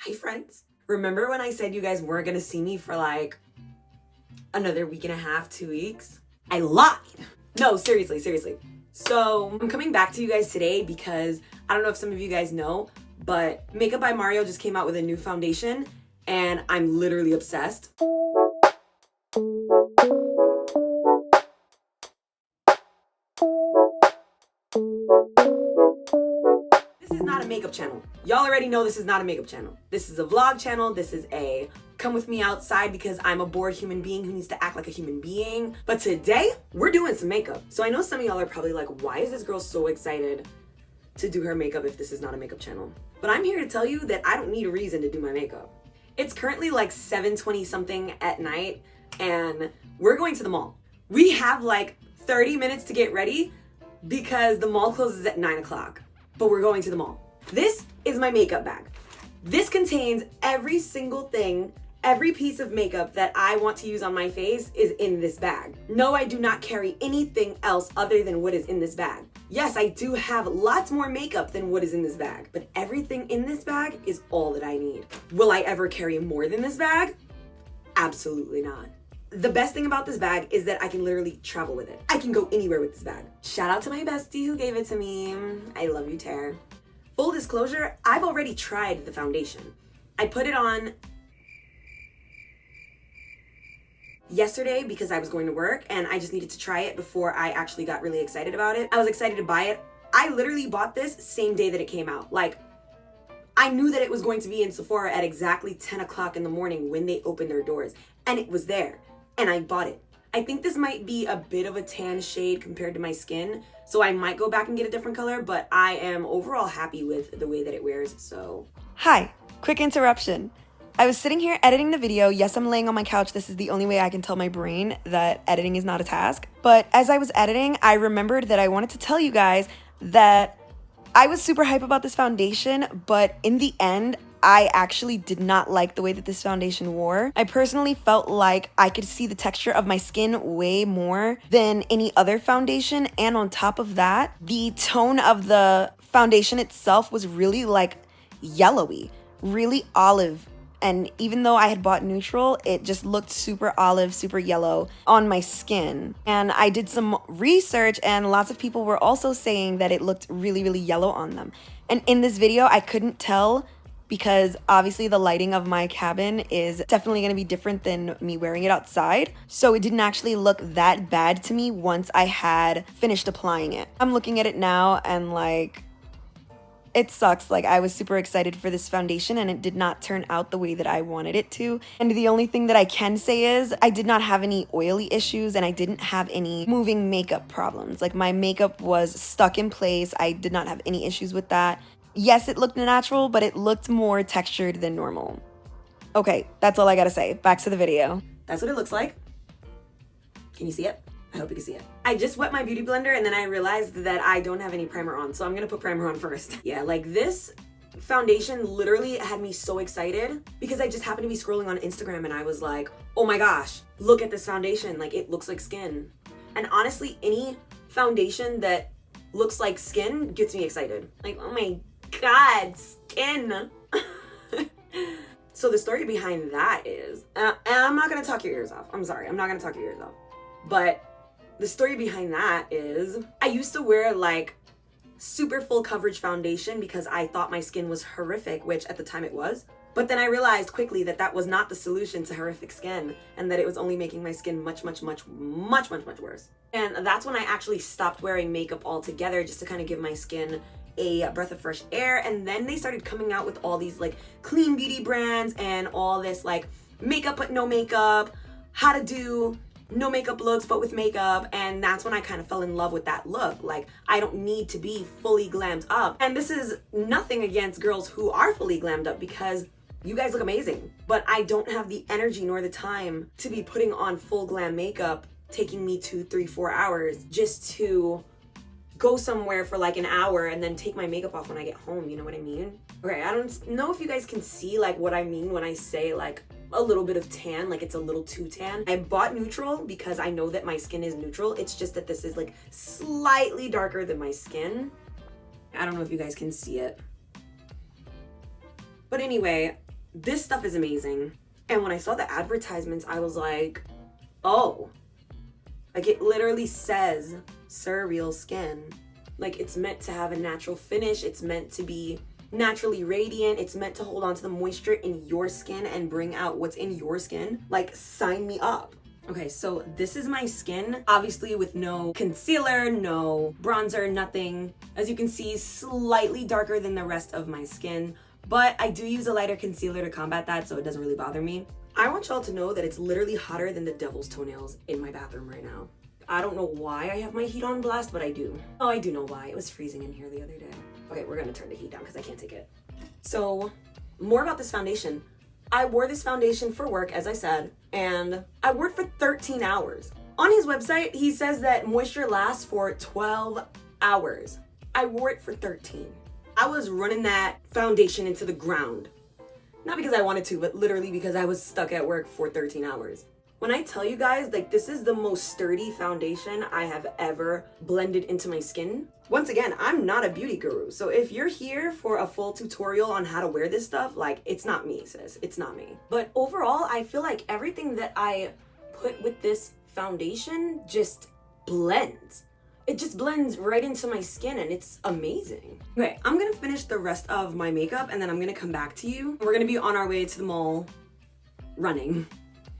Hi friends. Remember when I said you guys weren't gonna see me for like another week and a half, 2 weeks? I lied. No, seriously. So I'm coming back to you guys today because I don't know if some of you guys know, but Makeup by Mario just came out with a new foundation and I'm literally obsessed. This is not a makeup channel. Y'all already know this is not a makeup channel. This is a vlog channel. This is a come with me outside because I'm a bored human being who needs to act like a human being. But today, we're doing some makeup. So I know some of y'all are probably like, why is this girl so excited to do her makeup if this is not a makeup channel? But I'm here to tell you that I don't need a reason to do my makeup. It's currently like 7:20 something at night and we're going to the mall. We have like 30 minutes to get ready because the mall closes at 9 o'clock. But we're going to the mall. This is my makeup bag. This contains every single thing, every piece of makeup that I want to use on my face is in this bag. No, I do not carry anything else other than what is in this bag. Yes, I do have lots more makeup than what is in this bag, but everything in this bag is all that I need. Will I ever carry more than this bag? Absolutely not. The best thing about this bag is that I can literally travel with it. I can go anywhere with this bag. Shout out to my bestie who gave it to me. I love you, Tara. Full disclosure, I've already tried the foundation. I put it on yesterday because I was going to work and I just needed to try it before I actually got really excited about it. I was excited to buy it. I literally bought this same day that it came out. Like, I knew that it was going to be in Sephora at exactly 10 o'clock in the morning when they opened their doors, and it was there. And I bought it. I think this might be a bit of a tan shade compared to my skin, so I might go back and get a different color, but I am overall happy with the way that it wears, so. Hi, quick interruption. I was sitting here editing the video. Yes, I'm laying on my couch. This is the only way I can tell my brain that editing is not a task. But as I was editing, I remembered that I wanted to tell you guys that I was super hype about this foundation, but in the end, I actually did not like the way that this foundation wore. I personally felt like I could see the texture of my skin way more than any other foundation. And on top of that, the tone of the foundation itself was really like yellowy, really olive. And even though I had bought neutral, it just looked super olive, super yellow on my skin. And I did some research and lots of people were also saying that it looked really, really yellow on them. And in this video, I couldn't tell because obviously the lighting of my cabin is definitely going to be different than me wearing it outside. So it didn't actually look that bad to me once I had finished applying it. I'm looking at it now and like, it sucks. Like, I was super excited for this foundation and it did not turn out the way that I wanted it to. And the only thing that I can say is I did not have any oily issues and I didn't have any moving makeup problems. Like, my makeup was stuck in place. I did not have any issues with that. Yes, it looked natural, but it looked more textured than normal. Okay, that's all I gotta say. Back to the video. That's what it looks like. Can you see it? I hope you can see it. I just wet my beauty blender and then I realized that I don't have any primer on, so I'm gonna put primer on first. Yeah, like this foundation literally had me so excited because I just happened to be scrolling on Instagram and I was like, oh my gosh, look at this foundation. Like, it looks like skin. And honestly, any foundation that looks like skin gets me excited. Like, oh my God, skin. So the story behind that is, and I'm not gonna talk your ears off. I'm sorry, I'm not gonna talk your ears off. But the story behind that is I used to wear like super full coverage foundation because I thought my skin was horrific, which at the time it was. But then I realized quickly that that was not the solution to horrific skin and that it was only making my skin much worse. And that's when I actually stopped wearing makeup altogether just to kind of give my skin a breath of fresh air. And then they started coming out with all these like clean beauty brands and all this like makeup but no makeup, how to do no makeup looks but with makeup, and that's when I kind of fell in love with that look. Like, I don't need to be fully glammed up. And this is nothing against girls who are fully glammed up because you guys look amazing, but I don't have the energy nor the time to be putting on full glam makeup, taking me 2, 3, 4 hours just to go somewhere for like an hour and then take my makeup off when I get home, you know what I mean? Okay, I don't know if you guys can see like what I mean when I say like a little bit of tan, like it's a little too tan. I bought neutral because I know that my skin is neutral. It's just that this is like slightly darker than my skin. I don't know if you guys can see it. But anyway, This stuff is amazing. And when I saw the advertisements, I was like, oh, like it literally says Surreal Skin. Like it's meant to have a natural finish. It's meant to be naturally radiant. It's meant to hold on to the moisture in your skin and bring out what's in your skin. Like, sign me up. Okay, so this is my skin, obviously with no concealer, no bronzer, nothing. As you can see, slightly darker than the rest of my skin, but I do use a lighter concealer to combat that, so it doesn't really bother me. I want y'all to know that it's literally hotter than the devil's toenails in my bathroom right now. I don't know why I have my heat on blast, but I do. Oh, I do know why. It was freezing in here the other day. Okay, we're gonna turn the heat down because I can't take it. So, more about this foundation. I wore this foundation for work, as I said, and I wore it for 13 hours. On his website, he says that moisture lasts for 12 hours. I wore it for 13. I was running that foundation into the ground. Not because I wanted to, but literally because I was stuck at work for 13 hours. When I tell you guys, like, this is the most sturdy foundation I have ever blended into my skin. Once again, I'm not a beauty guru, so if you're here for a full tutorial on how to wear this stuff, like, it's not me, sis. It's not me. But overall, I feel like everything that I put with this foundation just blends. It just blends right into my skin and it's amazing. Okay, I'm gonna finish the rest of my makeup and then I'm gonna come back to you. We're gonna be on our way to the mall running.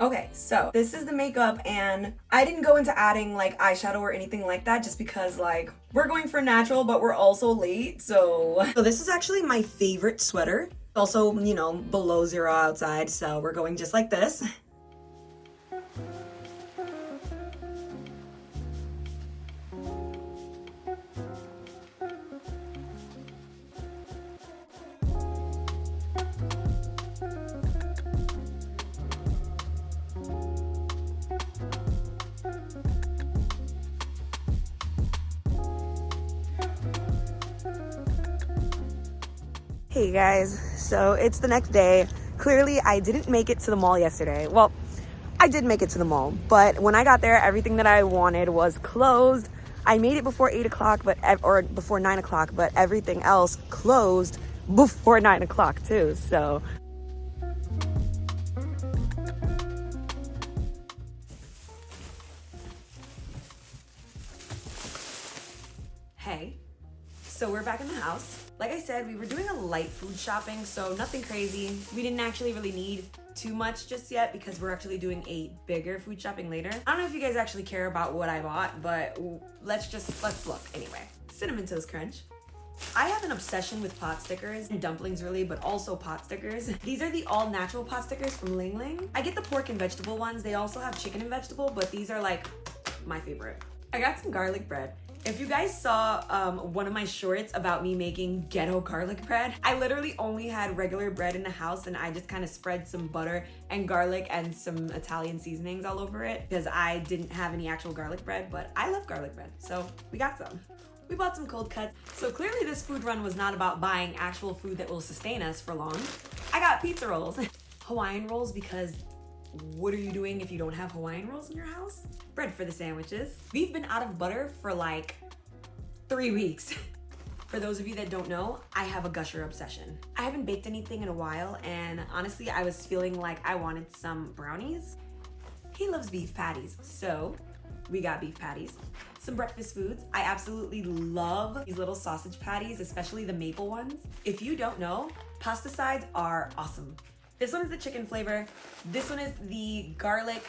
Okay, so this is the makeup and I didn't go into adding like eyeshadow or anything like that just because like we're going for natural but we're also late, so this is actually my favorite sweater. Also, you know, below 0 outside, so we're going just like this. Hey guys, so it's the next day. Clearly I didn't make it to the mall yesterday. Well, I did make it to the mall, but when I got there, everything that I wanted was closed. I made it before 8 o'clock, or before 9 o'clock, but everything else closed before 9 o'clock too, so. Hey, so we're back in the house. Like I said, we were doing a light food shopping, so nothing crazy. We didn't actually really need too much just yet because we're actually doing a bigger food shopping later. I don't know if you guys actually care about what I bought, but let's look anyway. Cinnamon Toast Crunch. I have an obsession with pot stickers and dumplings really, but also pot stickers. These are the all natural pot stickers from Ling Ling. I get the pork and vegetable ones. They also have chicken and vegetable, but these are like my favorite. I got some garlic bread. If you guys saw one of my shorts about me making ghetto garlic bread, I literally only had regular bread in the house and I just kind of spread some butter and garlic and some Italian seasonings all over it because I didn't have any actual garlic bread, but I love garlic bread, so we got some. We bought some cold cuts. So clearly this food run was not about buying actual food that will sustain us for long. I got pizza rolls. Hawaiian rolls because what are you doing if you don't have Hawaiian rolls in your house? Bread for the sandwiches. We've been out of butter for like 3 weeks. For those of you that don't know, I have a gusher obsession. I haven't baked anything in a while and honestly I was feeling like I wanted some brownies. He loves beef patties, so we got beef patties. Some breakfast foods. I absolutely love these little sausage patties, especially the maple ones. If you don't know, pasta sides are awesome. This one is the chicken flavor. This one is the garlic,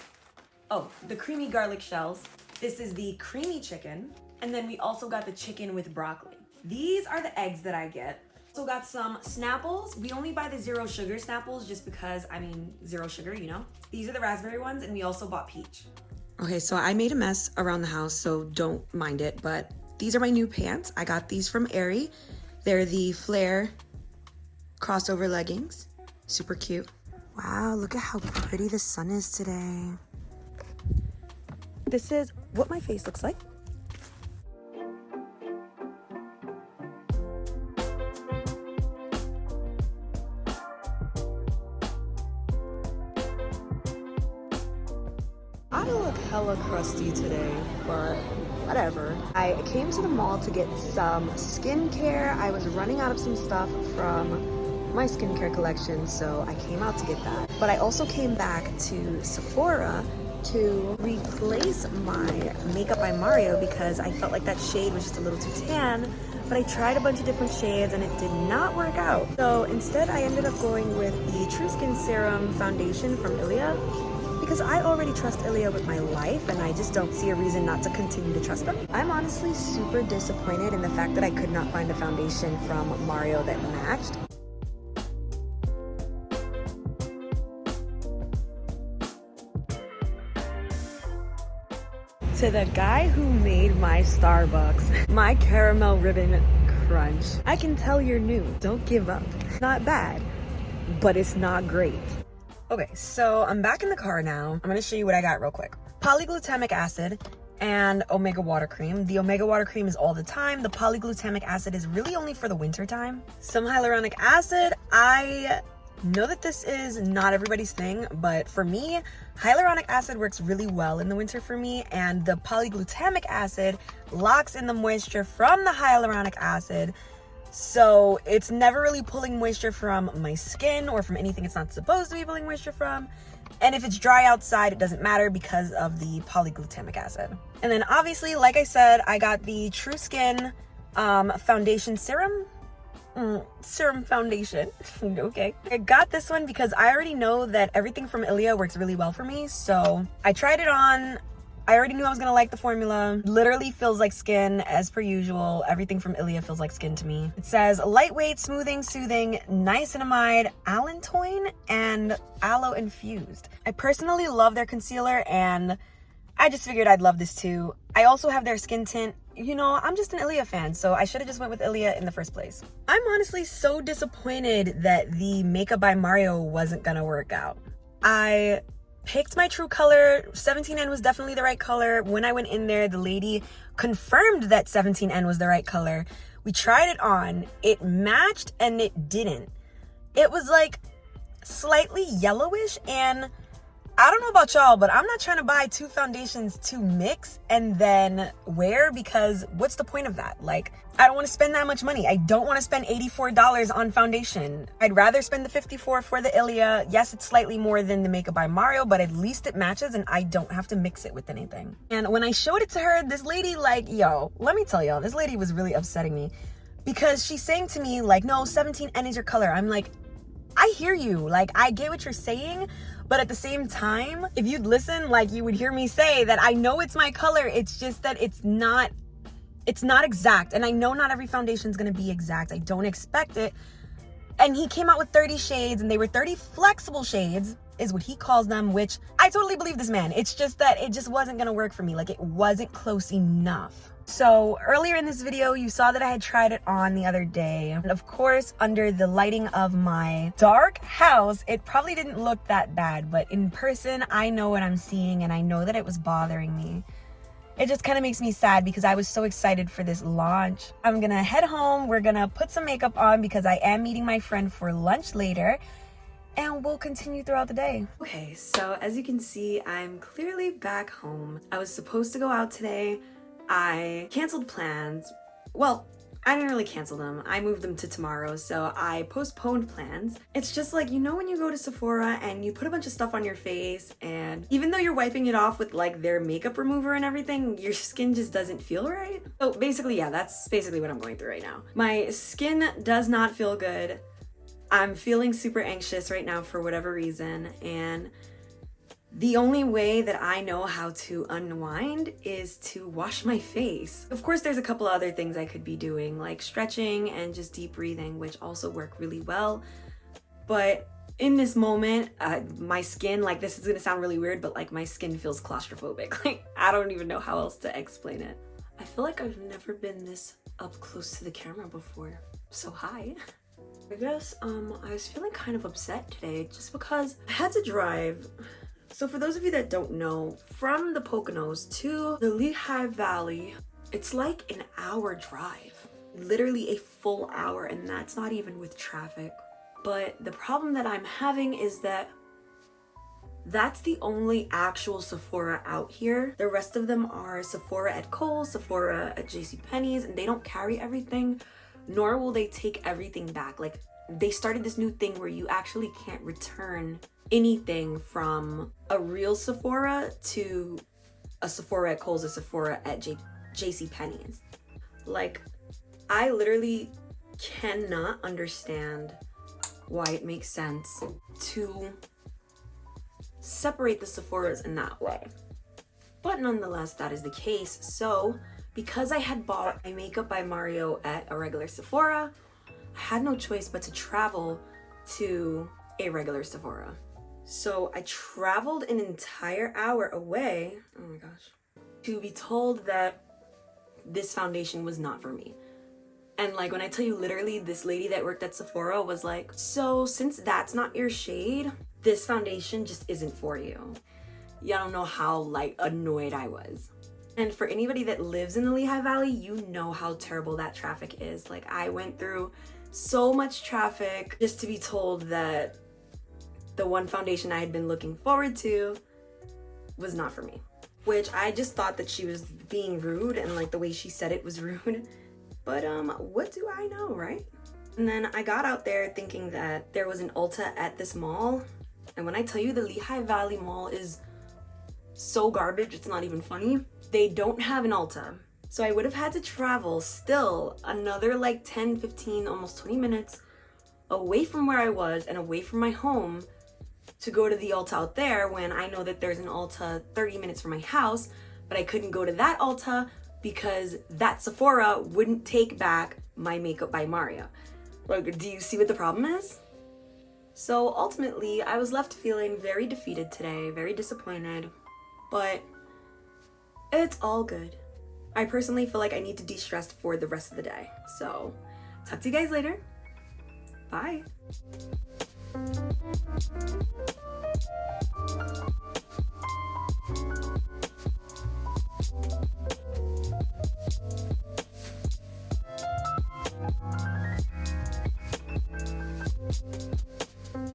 the creamy garlic shells. This is the creamy chicken. And then we also got the chicken with broccoli. These are the eggs that I get. Also got some Snapples. We only buy the 0 sugar Snapples just because, 0 sugar, you know. These are the raspberry ones and we also bought peach. Okay, so I made a mess around the house, so don't mind it, but these are my new pants. I got these from Aerie. They're the flare crossover leggings. Super cute. Wow, look at how pretty the sun is today. This is what my face looks like. I look hella crusty today, but whatever. I came to the mall to get some skincare. I was running out of some stuff from my skincare collection, so I came out to get that. But I also came back to Sephora to replace my Makeup by Mario because I felt like that shade was just a little too tan. But I tried a bunch of different shades and it did not work out. So instead I ended up going with the True Skin Serum Foundation from Ilia because I already trust Ilia with my life and I just don't see a reason not to continue to trust them. I'm honestly super disappointed in the fact that I could not find a foundation from Mario that matched. To the guy who made my Starbucks, my caramel ribbon crunch. I can tell you're new. Don't give up. Not bad, but it's not great. Okay, so I'm back in the car now. I'm gonna show you what I got real quick. Polyglutamic acid and Omega Water Cream. The Omega Water Cream is all the time. The polyglutamic acid is really only for the winter time. Some hyaluronic acid. I know that this is not everybody's thing, but for me, hyaluronic acid works really well in the winter for me, and the polyglutamic acid locks in the moisture from the hyaluronic acid, so it's never really pulling moisture from my skin or from anything it's not supposed to be pulling moisture from. And if it's dry outside, it doesn't matter because of the polyglutamic acid. And then obviously, like I said, I got the True Skin Foundation Serum. Serum Foundation. Okay. I got this one because I already know that everything from Ilia works really well for me. So I tried it on. I already knew I was gonna like the formula. Literally feels like skin as per usual. Everything from Ilia feels like skin to me. It says lightweight, smoothing, soothing, niacinamide, allantoin, and aloe infused. I personally love their concealer and I just figured I'd love this too. I also have their skin tint. You know, I'm just an Ilia fan, so I should have just went with Ilia in the first place. I'm honestly so disappointed that the Makeup by Mario wasn't gonna work out. I picked my true color. 17N was definitely the right color. When I went in there, the lady confirmed that 17N was the right color. We tried it on. It matched and it didn't. It was like slightly yellowish, and I don't know about y'all, but I'm not trying to buy two foundations to mix and then wear, because what's the point of that? Like, I don't want to spend that much money. I don't want to spend $84 on foundation. I'd rather spend the $54 for the Ilia. Yes, it's slightly more than the Makeup by Mario, but at least it matches and I don't have to mix it with anything. And when I showed it to her, this lady, like, yo, let me tell y'all, this lady was really upsetting me because she's saying to me, like, no, 17N is your color. I'm like, I hear you. Like, I get what you're saying, but at the same time, if you'd listen, like, you would hear me say that I know it's my color. It's just that it's not exact. And I know not every foundation is going to be exact. I don't expect it. And he came out with 30 shades, and they were 30 flexible shades is what he calls them, which I totally believe this man. It's just that it just wasn't going to work for me. Like, it wasn't close enough. So earlier in this video, you saw that I had tried it on the other day. And of course, under the lighting of my dark house, it probably didn't look that bad. But in person, I know what I'm seeing and I know that it was bothering me. It just kind of makes me sad because I was so excited for this launch. I'm gonna head home. We're gonna put some makeup on because I am meeting my friend for lunch later. And we'll continue throughout the day. Okay, so as you can see, I'm clearly back home. I was supposed to go out today. I canceled plans. Well, I didn't really cancel them. I moved them to tomorrow, so I postponed plans. It's just like, you know when you go to Sephora and you put a bunch of stuff on your face, and even though you're wiping it off with like their makeup remover and everything, your skin just doesn't feel right? So basically, yeah, that's basically what I'm going through right now. My skin does not feel good. I'm feeling super anxious right now for whatever reason, and the only way that I know how to unwind is to wash my face. Of course, there's a couple other things I could be doing, like stretching and just deep breathing, which also work really well. But in this moment, my skin, like, this is gonna sound really weird, but like my skin feels claustrophobic. Like, I don't even know how else to explain it. I feel like I've never been this up close to the camera before. So hi. I guess I was feeling kind of upset today just because I had to drive. So for those of you that don't know, from the Poconos to the Lehigh Valley, it's like an hour drive. Literally a full hour, and that's not even with traffic. But the problem that I'm having is that that's the only actual Sephora out here. The rest of them are Sephora at Kohl's, Sephora at JCPenney's, and they don't carry everything, nor will they take everything back. Like, they started this new thing where you actually can't return anything from a real Sephora to a Sephora at Kohl's, a Sephora at JCPenney's. Like, I literally cannot understand why it makes sense to separate the Sephoras in that way. But nonetheless, that is the case. So because I had bought my Makeup by Mario at a regular Sephora, I had no choice but to travel to a regular Sephora. So I traveled an entire hour away, oh my gosh, to be told that this foundation was not for me. And like, when I tell you, literally this lady that worked at Sephora was like, so since that's not your shade, this foundation just isn't for you. Y'all don't know how like annoyed I was. And for anybody that lives in the Lehigh Valley, you know how terrible that traffic is. Like, I went through so much traffic just to be told that the one foundation I had been looking forward to was not for me. Which I just thought that she was being rude, and like the way she said it was rude. But what do I know, right? And then I got out there thinking that there was an Ulta at this mall. And when I tell you the Lehigh Valley Mall is so garbage, it's not even funny. They don't have an Ulta. So I would have had to travel still another like 10, 15, almost 20 minutes away from where I was and away from my home to go to the Ulta out there, when I know that there's an Ulta 30 minutes from my house, but I couldn't go to that Ulta because that Sephora wouldn't take back my Makeup by Mario. Like, do you see what the problem is? So ultimately, I was left feeling very defeated today, very disappointed, but it's all good. I personally feel like I need to de-stress for the rest of the day. So, talk to you guys later. Bye.